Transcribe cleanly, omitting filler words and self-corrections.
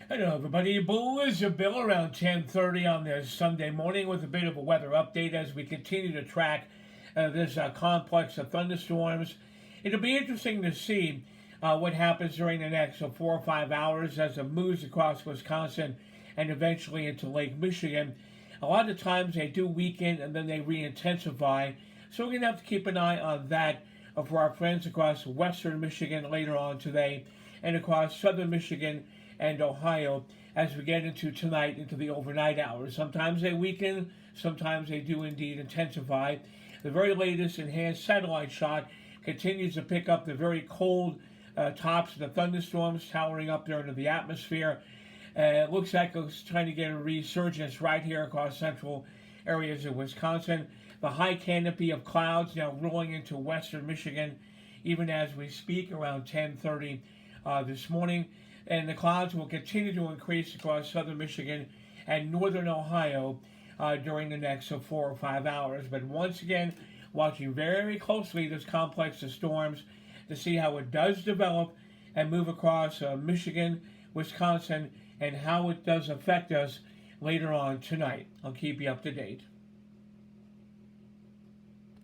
Hello, everybody. Blizzardbill around 10:30 on this Sunday morning with a bit of a weather update as we continue to track this complex of thunderstorms. It'll be interesting to see what happens during the next 4 or 5 hours as it moves across Wisconsin and eventually into Lake Michigan. A lot of times they do weaken and then they re-intensify, so we're going to have to keep an eye on that for our friends across western Michigan later on today and across southern Michigan and Ohio as we get into tonight, into the overnight hours. Sometimes they weaken, sometimes they do indeed intensify. The very latest enhanced satellite shot continues to pick up the very cold tops of the thunderstorms towering up there into the atmosphere. It looks like it's trying to get a resurgence right here across central areas of Wisconsin. The high canopy of clouds now rolling into western Michigan, even as we speak, around 10:30 this morning. And the clouds will continue to increase across southern Michigan and northern Ohio during the next 4 or 5 hours. But once again, watching very closely this complex of storms to see how it does develop and move across Michigan, Wisconsin, and how it does affect us later on tonight. I'll keep you up to date.